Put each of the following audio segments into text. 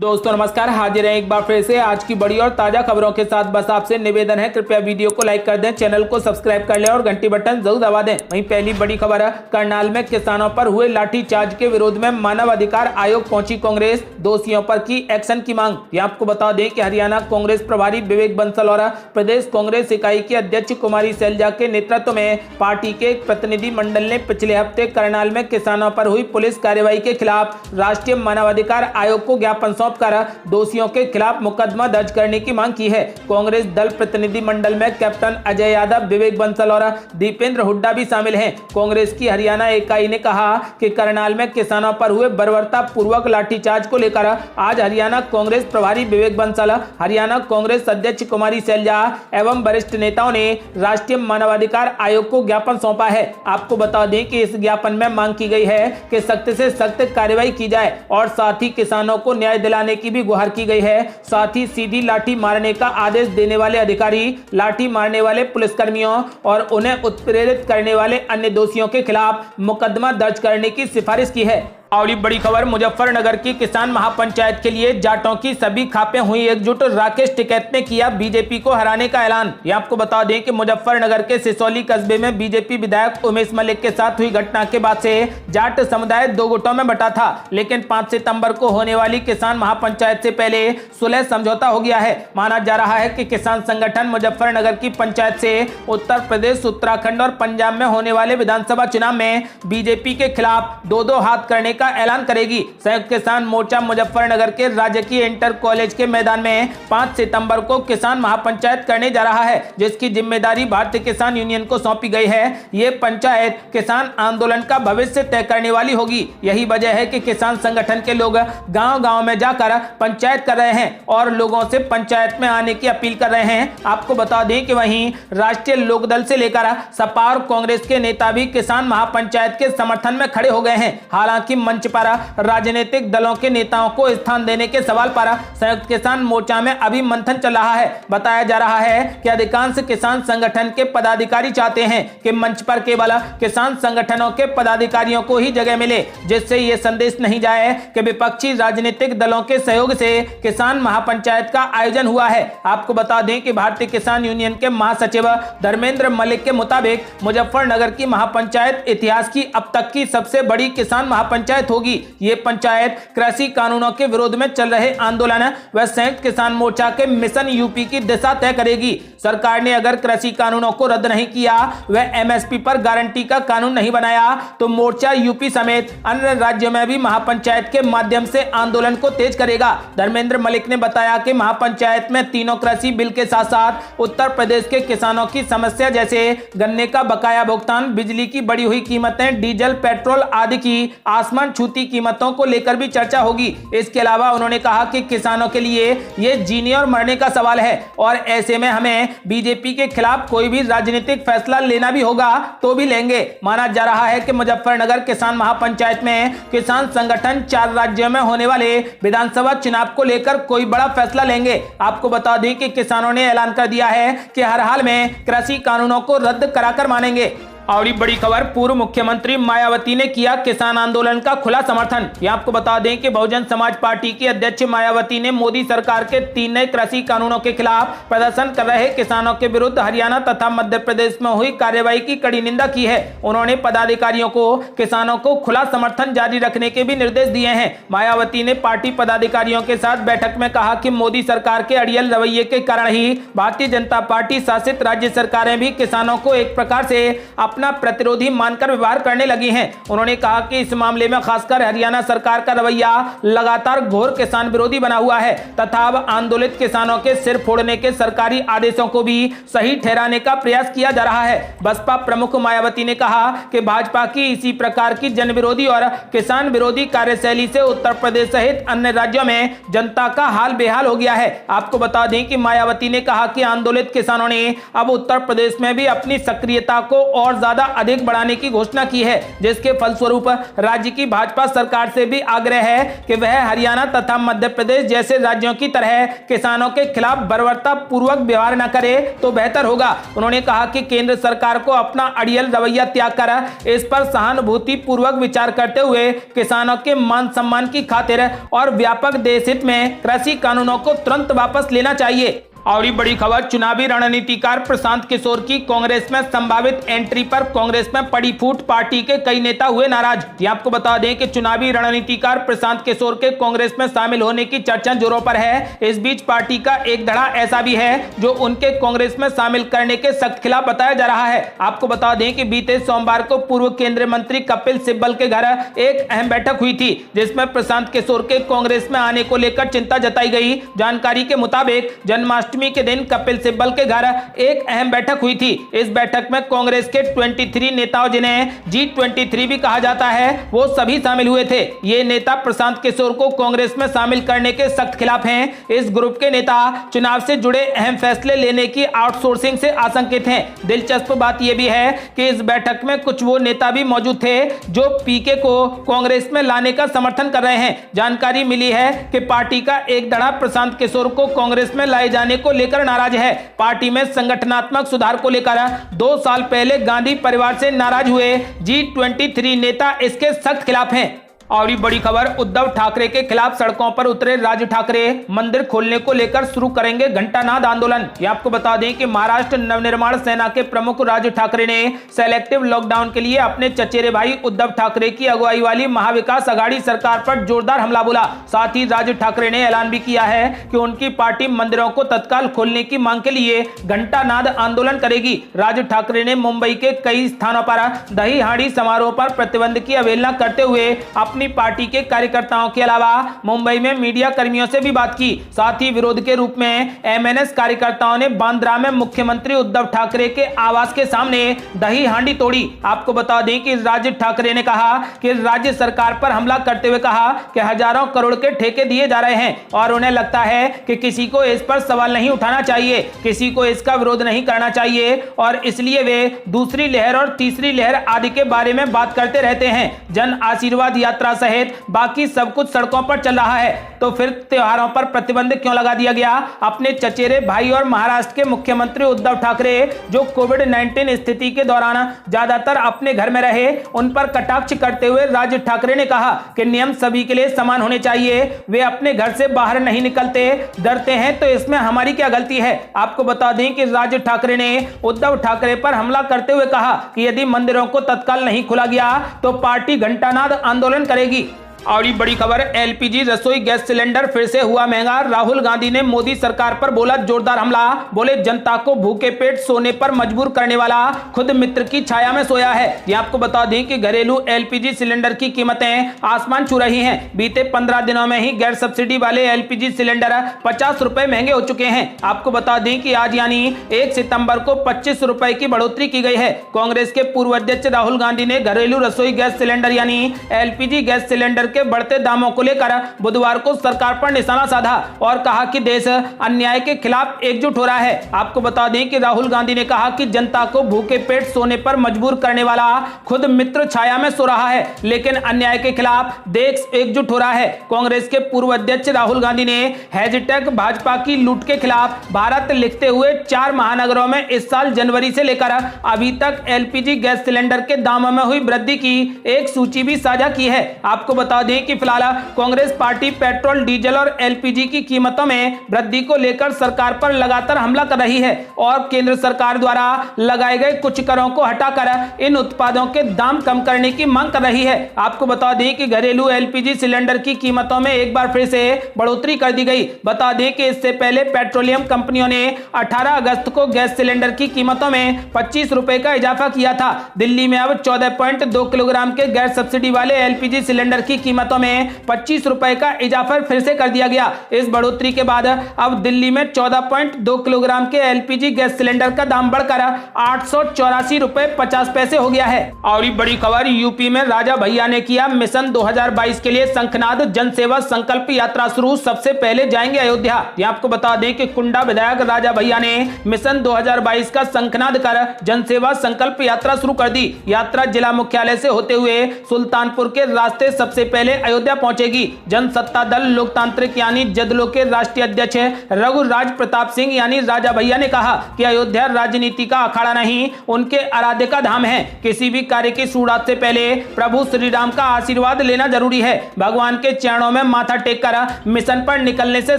दोस्तों नमस्कार, हाजिर हैं एक बार फिर से आज की बड़ी और ताजा खबरों के साथ। बस आपसे निवेदन है, कृपया वीडियो को लाइक कर दें, चैनल को सब्सक्राइब कर लें और घंटी बटन जरूर दबा दें। वहीं पहली बड़ी खबर है, करनाल में किसानों पर हुए लाठीचार्ज के विरोध में मानव अधिकार आयोग पहुंची कांग्रेस, दोषियों पर की एक्शन की मांग। ये आपको बता दें कि हरियाणा कांग्रेस प्रभारी विवेक बंसल और प्रदेश कांग्रेस इकाई की अध्यक्ष कुमारी सैलजा के नेतृत्व में पार्टी के एक प्रतिनिधि मंडल ने पिछले हफ्ते करनाल में किसानों पर हुई पुलिस कार्रवाई के खिलाफ राष्ट्रीय मानवाधिकार आयोग को ज्ञापन कर दोषियों के खिलाफ मुकदमा दर्ज करने की मांग की है। कांग्रेस दल प्रतिनिधि मंडल में कैप्टन अजय यादव, विवेक बंसल और दीपेंद्र हुड्डा भी शामिल हैं। कांग्रेस की हरियाणा इकाई ने कहा कि करनाल में किसानों पर हुए बर्बरता पूर्वक लाठीचार्ज को लेकर आज हरियाणा कांग्रेस प्रभारी विवेक बंसल, हरियाणा कांग्रेस अध्यक्ष कुमारी सैलजा एवं वरिष्ठ नेताओं ने राष्ट्रीय मानवाधिकार आयोग को ज्ञापन सौंपा है। आपको बता दें कि इस ज्ञापन में मांग की गई है कि सख्त से सख्त कार्रवाई की जाए और साथ ही किसानों को न्याय दिलाने की भी गुहार की गई है। साथ ही सीधी लाठी मारने का आदेश देने वाले अधिकारी, लाठी मारने वाले पुलिसकर्मियों और उन्हें उत्प्रेरित करने वाले अन्य दोषियों के खिलाफ मुकदमा दर्ज करने की सिफारिश की है। और बड़ी खबर, मुजफ्फरनगर की किसान महापंचायत के लिए जाटों की सभी खापें हुई एकजुट, राकेश टिकैत ने किया बीजेपी को हराने का ऐलान। ये आपको बता दें कि मुजफ्फरनगर के सिसौली कस्बे में बीजेपी विधायक उमेश मलिक के साथ हुई घटना के बाद से जाट समुदाय दो गुटों में बटा था, लेकिन 5 सितंबर को होने वाली किसान महापंचायत से पहले सुलह समझौता हो गया है। माना जा रहा है कि किसान संगठन मुजफ्फरनगर की पंचायत से उत्तर प्रदेश, उत्तराखंड और पंजाब में होने वाले विधानसभा चुनाव में बीजेपी के खिलाफ दो हाथ करने का ऐलान करेगी। संयुक्त किसान मोर्चा मुजफ्फरनगर के राजकीय इंटर कॉलेज के मैदान में 5 सितंबर को किसान महापंचायत करने जा रहा है, जिसकी जिम्मेदारी भारतीय किसान यूनियन को सौंपी गई है। ये पंचायत किसान आंदोलन का भविष्य तय करने वाली होगी। यही वजह है कि किसान संगठन के लोग गांव-गांव में जाकर पंचायत कर रहे हैं और लोगों से पंचायत में आने की अपील कर रहे हैं। आपको बता दें कि वहीं राष्ट्रीय लोकदल से लेकर सपा और कांग्रेस के नेता भी किसान महापंचायत के समर्थन में खड़े हो गए हैं। हालांकि मंच पर राजनीतिक दलों के नेताओं को स्थान देने के सवाल पर संयुक्त किसान मोर्चा में अभी मंथन चल रहा है। बताया जा रहा है कि अधिकांश किसान संगठन के पदाधिकारी चाहते हैं कि मंच पर केवल किसान संगठनों के पदाधिकारियों को ही जगह मिले, जिससे यह संदेश नहीं जाए कि विपक्षी राजनीतिक दलों के सहयोग से किसान महापंचायत का आयोजन हुआ है। आपको बता दें कि भारतीय किसान यूनियन के महासचिव धर्मेंद्र मलिक के मुताबिक मुजफ्फरनगर की महापंचायत इतिहास की अब तक की सबसे बड़ी किसान महापंचायत होगी। ये पंचायत कृषि कानूनों के विरोध में चल रहे आंदोलन व संयुक्त किसान मोर्चा के मिशन यूपी की दिशा तय करेगी। सरकार ने अगर कृषि कानूनों को रद्द नहीं किया व एमएसपी पर गारंटी का कानून नहीं बनाया तो मोर्चा यूपी समेत अन्य राज्यों में भी महापंचायत के माध्यम से आंदोलन को तेज करेगा। धर्मेंद्र मलिक ने बताया कि महापंचायत में तीनों कृषि बिल के साथ साथ उत्तर प्रदेश के किसानों की समस्या जैसे गन्ने का बकाया भुगतान, बिजली की बढ़ी हुई कीमतें, डीजल, पेट्रोल आदि की आसमान छूती कीमतों को लेकर भी चर्चा होगी। इसके अलावा उन्होंने कहा कि किसानों के लिए ये जीने और मरने का सवाल है और ऐसे में हमें बीजेपी के खिलाफ कोई भी राजनीतिक फैसला लेना भी होगा तो भी लेंगे। माना जा रहा है कि मुजफ्फरनगर किसान महापंचायत में किसान संगठन 4 राज्यों में होने वाले विधानसभा चुनाव को लेकर कोई बड़ा फैसला लेंगे। आपको बता दें कि किसानों ने ऐलान कर दिया है कि हर हाल में कृषि कानूनों को रद्द कराकर मानेंगे। और बड़ी खबर, पूर्व मुख्यमंत्री मायावती ने किया किसान आंदोलन का खुला समर्थन। यह आपको बता दें कि बहुजन समाज पार्टी की अध्यक्ष मायावती ने मोदी सरकार के 3 नए कृषि कानूनों के खिलाफ प्रदर्शन कर रहे किसानों के विरुद्ध हरियाणा तथा मध्य प्रदेश में हुई कार्रवाई की कड़ी निंदा की है। उन्होंने पदाधिकारियों को किसानों को खुला समर्थन जारी रखने के भी निर्देश दिए हैं। मायावती ने पार्टी पदाधिकारियों के साथ बैठक में कहा कि मोदी सरकार के अड़ियल रवैये के कारण ही भारतीय जनता पार्टी शासित राज्य सरकारें भी किसानों को एक प्रकार से अपना प्रतिरोधी मानकर व्यवहार करने लगी हैं। उन्होंने कहा कि इस मामले में खासकर हरियाणा सरकार का रवैया लगातार घोर किसान विरोधी बना हुआ है तथा अब आंदोलित किसानों के सिर फोड़ने के सरकारी आदेशों को भी सही ठहराने का प्रयास किया जा रहा है। बसपा प्रमुख मायावती ने कहा कि भाजपा की इसी प्रकार की जन विरोधी और किसान विरोधी कार्यशैली से उत्तर प्रदेश सहित अन्य राज्यों में जनता का हाल बेहाल हो गया है। आपको बता दें कि मायावती ने कहा कि आंदोलित किसानों ने अब उत्तर प्रदेश में भी अपनी सक्रियता को और ज्यादा अधिक बढ़ाने की घोषणा की है, जिसके फलस्वरूप राज्य की भाजपा सरकार से भी आग्रह है कि वह हरियाणा तथा मध्य प्रदेश जैसे राज्यों की तरह किसानों के खिलाफ बर्बरता पूर्वक व्यवहार न करे तो बेहतर होगा। उन्होंने कहा कि केंद्र सरकार को अपना अड़ियल रवैया त्याग कर इस पर सहानुभूति पूर्वक विचार करते हुए किसानों के मान सम्मान की खातिर और व्यापक देश हित में कृषि कानूनों को तुरंत वापस लेना चाहिए। और ये बड़ी खबर, चुनावी रणनीतिकार प्रशांत किशोर की कांग्रेस में संभावित एंट्री पर कांग्रेस में पड़ी फूट, पार्टी के कई नेता हुए नाराज। ये आपको बता दें कि चुनावी रणनीतिकार प्रशांत किशोर के कांग्रेस में शामिल होने की चर्चा जोरों पर है। इस बीच पार्टी का एक धड़ा ऐसा भी है जो उनके कांग्रेस में शामिल करने के सख्त खिलाफ बताया जा रहा है। आपको बता दें कि बीते सोमवार को पूर्व केंद्रीय मंत्री कपिल सिब्बल के घर एक अहम बैठक हुई थी, जिसमें प्रशांत किशोर के कांग्रेस में आने को लेकर चिंता जताई गई। जानकारी के मुताबिक जन्माष्टमी के दिन कपिल सिब्बल के घर एक अहम बैठक हुई थी। इस बैठक में कांग्रेस के 23 नेताओं, जिन्हें G23 भी कहा जाता है, वो सभी शामिल हुए थे। ये नेता प्रशांत किशोर को कांग्रेस में शामिल करने के सख्त खिलाफ हैं। इस ग्रुप के नेता चुनाव से जुड़े अहम फैसले लेने की आउटसोर्सिंग से आशंकित हैं। दिलचस्प बात यह भी है कि इस बैठक में कुछ वो नेता भी मौजूद थे जो पीके को कांग्रेस में लाने का समर्थन कर रहे हैं। जानकारी मिली है कि पार्टी का एक धड़ा प्रशांत किशोर को कांग्रेस में लाए जाने को लेकर नाराज है। पार्टी में संगठनात्मक सुधार को लेकर 2 साल पहले गांधी परिवार से नाराज हुए G23 नेता इसके सख्त खिलाफ हैं। और ये बड़ी खबर, उद्धव ठाकरे के खिलाफ सड़कों पर उतरे राज ठाकरे, मंदिर खोलने को लेकर शुरू करेंगे घंटानाद आंदोलन। ये आपको बता दें कि महाराष्ट्र नवनिर्माण सेना के प्रमुख राज ठाकरे ने सेलेक्टिव लॉकडाउन के लिए अपने चचेरे भाई उद्धव ठाकरे की अगुवाई वाली महाविकास आघाड़ी सरकार पर जोरदार हमला बोला। साथ ही राज ठाकरे ने ऐलान भी किया है कि उनकी पार्टी मंदिरों को तत्काल खोलने की मांग के लिए घंटानाद आंदोलन करेगी। राज ठाकरे ने मुंबई के कई स्थानों पर दही हांडी समारोह पर प्रतिबंध की अवहेलना करते हुए अपनी पार्टी के कार्यकर्ताओं के अलावा मुंबई में मीडिया कर्मियों से भी बात की। साथ ही विरोध के रूप में MNS कार्यकर्ताओं ने बांद्रा में मुख्यमंत्री उद्धव ठाकरे के आवास के सामने दही हांडी तोड़ी। आपको बता दें कि राज ठाकरे ने कहा कि राज्य सरकार पर हमला करते हुए कहा कि हजारों करोड़ के ठेके दिए जा रहे हैं और उन्हें लगता है कि किसी को इस पर सवाल नहीं उठाना चाहिए, किसी को इसका विरोध नहीं करना चाहिए और इसलिए वे दूसरी लहर और तीसरी लहर आदि के बारे में बात करते रहते हैं। जन आशीर्वाद यात्रा सहित बाकी सब कुछ सड़कों पर चल रहा है, तो फिर त्योहारों पर प्रतिबंध क्यों लगा दिया गया? अपने चचेरे भाई और महाराष्ट्र के मुख्यमंत्री उद्धव ठाकरे, जो कोविड-19 स्थिति के दौरान ज्यादातर अपने घर में रहे, उन पर कटाक्ष करते हुए राज ठाकरे ने कहा कि नियम सभी के लिए समान होने चाहिए। वे अपने घर से बाहर नहीं निकलते, डरते हैं, तो इसमें हमारी क्या गलती है? आपको बता दें कि राज ठाकरे ने उद्धव ठाकरे पर हमला करते हुए कहा कि यदि मंदिरों को तत्काल नहीं खोला गया तो पार्टी घंटानाद आंदोलन करेगी। और ये बड़ी खबर, LPG रसोई गैस सिलेंडर फिर से हुआ महंगा। राहुल गांधी ने मोदी सरकार पर बोला जोरदार हमला। बोले जनता को भूखे पेट सोने पर मजबूर करने वाला खुद मित्र की छाया में सोया है। ये आपको बता दें कि घरेलू LPG सिलेंडर की कीमतें आसमान छू रही हैं। बीते 15 दिनों में ही गैर सब्सिडी वाले LPG सिलेंडर 50 रुपए महंगे हो चुके हैं। आपको बता दें कि आज यानी 1 सितंबर को 25 रुपए की बढ़ोतरी की गई है। कांग्रेस के पूर्व अध्यक्ष राहुल गांधी ने घरेलू रसोई गैस सिलेंडर यानी LPG गैस सिलेंडर के बढ़ते दामों को लेकर बुधवार को सरकार पर निशाना साधा और कहा कि देश अन्याय के खिलाफ एकजुट हो रहा है। आपको बता दें कि राहुल गांधी ने कहा कि जनता को भूखे पेट सोने पर मजबूर करने वाला खुद मित्र छाया में सो रहा है, लेकिन अन्याय के खिलाफ देश एकजुट हो रहा है। कांग्रेस के पूर्व अध्यक्ष राहुल गांधी ने हैशटैग भाजपा की लूट के खिलाफ भारत लिखते हुए 4 महानगरों में इस साल जनवरी से लेकर अभी तक LPG गैस सिलेंडर के दामों में हुई वृद्धि की एक सूची भी साझा की है। आपको बता दें कि फिलहाल कांग्रेस पार्टी पेट्रोल, डीजल और LPG की कीमतों में वृद्धि को लेकर सरकार पर लगातार हमला कर रही है और केंद्र सरकार द्वारा लगाए गए कुछ करों को हटाकर इन उत्पादों के दाम कम करने की मांग कर रही है। आपको बता दें कि घरेलू LPG सिलेंडर की कीमतों में एक बार फिर से बढ़ोतरी कर दी गई। बता दें कि इससे पहले पेट्रोलियम कंपनियों ने 18 अगस्त को गैस सिलेंडर की कीमतों में 25 रुपए का इजाफा किया था। दिल्ली में अब 14.2 किलोग्राम के गैर सब्सिडी वाले LPG सिलेंडर की कीमतों में 25 रुपए का इजाफा फिर से कर दिया गया। इस बढ़ोतरी के बाद अब दिल्ली में 14.2 किलोग्राम के एलपीजी गैस सिलेंडर का दाम बढ़कर 884 रुपए 50 पैसे हो गया है। और ये बड़ी खबर, यूपी में राजा भैया ने किया मिशन 2022 के लिए शंखनाद, जनसेवा संकल्प यात्रा शुरू, सबसे पहले जाएंगे अयोध्या। ये आपको बता दें कि कुंडा विधायक राजा भैया ने मिशन 2022 का शंखनाद कर जनसेवा संकल्प यात्रा शुरू कर दी। यात्रा जिला मुख्यालय से होते हुए सुल्तानपुर के रास्ते सबसे पहले अयोध्या पहुंचेगी। जनसत्ता दल लोकतांत्रिक यानी जदलो के राष्ट्रीय अध्यक्ष रघुराज प्रताप सिंह यानी राजा भैया ने कहा कि अयोध्या राजनीति का अखाड़ा नहीं, उनके आराध्य का धाम है। किसी भी कार्य की शुरुआत से पहले प्रभु श्री राम का आशीर्वाद लेना जरूरी है। भगवान के चरणों में माथा टेक कर मिशन पर निकलने से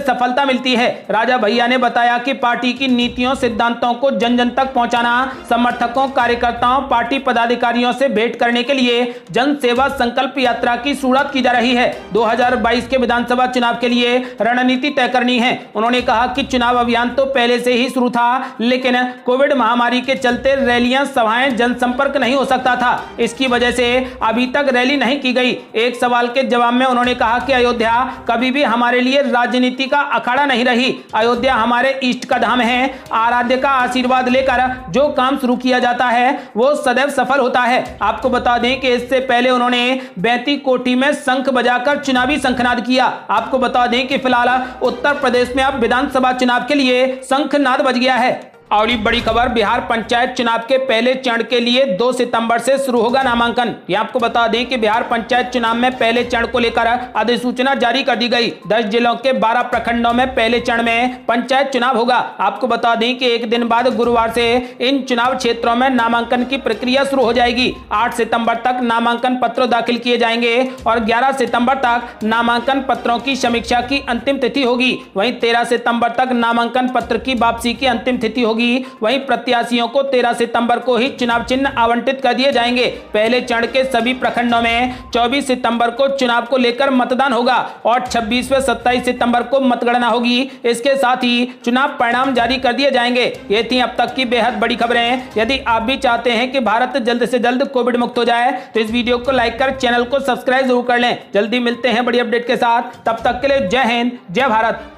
सफलता मिलती है। राजा भैया ने बताया कि पार्टी की नीतियों सिद्धांतों को जन जन तक पहुंचाना, समर्थकों कार्यकर्ताओं पार्टी पदाधिकारियों से भेंट करने के लिए जन सेवा संकल्प यात्रा की शुरुआत की जा रही है। 2022 के विधानसभा चुनाव के लिए रणनीति तय करनी है। उन्होंने कहा कि चुनाव अभियान तो पहले से ही शुरू था, लेकिन कोविड महामारी के चलते रैलियां, सभाएं, जनसंपर्क नहीं हो सकता था। इसकी वजह से अभी तक रैली नहीं की गई। एक सवाल के जवाब में उन्होंने कहा कि अयोध्या कभी भी हमारे लिए राजनीति का अखाड़ा नहीं रही। अयोध्या हमारे इष्ट का धाम है। आराध्य का आशीर्वाद लेकर जो काम शुरू किया जाता है वो सदैव सफल होता है। आपको बता दें कि इससे पहले उन्होंने बैती कोठी में शंख बजाकर चुनावी शंखनाद किया। आपको बता दें कि फिलहाल उत्तर प्रदेश में अब विधानसभा चुनाव के लिए शंखनाद बज गया है। और बड़ी खबर, बिहार पंचायत चुनाव के पहले चरण के लिए 2 सितंबर से शुरू होगा नामांकन। ये आपको बता दें कि बिहार पंचायत चुनाव में पहले चरण को लेकर अधिसूचना जारी कर दी गई। 10 जिलों के 12 प्रखंडों में पहले चरण में पंचायत चुनाव होगा। आपको बता दें कि एक दिन बाद गुरुवार से इन चुनाव क्षेत्रों में नामांकन की प्रक्रिया शुरू हो जाएगी। 8 सितंबर तक नामांकन पत्र दाखिल किए जाएंगे और 11 सितंबर तक नामांकन पत्रों की समीक्षा की अंतिम तिथि होगी। वहीं 13 सितंबर तक नामांकन पत्र की वापसी की अंतिम तिथि होगी। वहीं प्रत्याशियों को 13 सितंबर को ही चुनाव चिन्ह आवंटित कर दिए जाएंगे। पहले चरण के सभी प्रखंडों में 24 सितंबर को चुनाव को लेकर मतदान होगा और 26 व 27 सितंबर को मतगणना होगी। इसके साथ ही चुनाव परिणाम जारी कर दिए जाएंगे। ये थी अब तक की बेहद बड़ी खबरें। यदि आप भी चाहते हैं कि भारत जल्द से जल्द कोविड मुक्त हो जाए तो इस वीडियो को लाइक कर चैनल को सब्सक्राइब जरूर कर लें। जल्दी मिलते हैं बड़ी अपडेट के साथ, तब तक के लिए जय हिंद, जय भारत।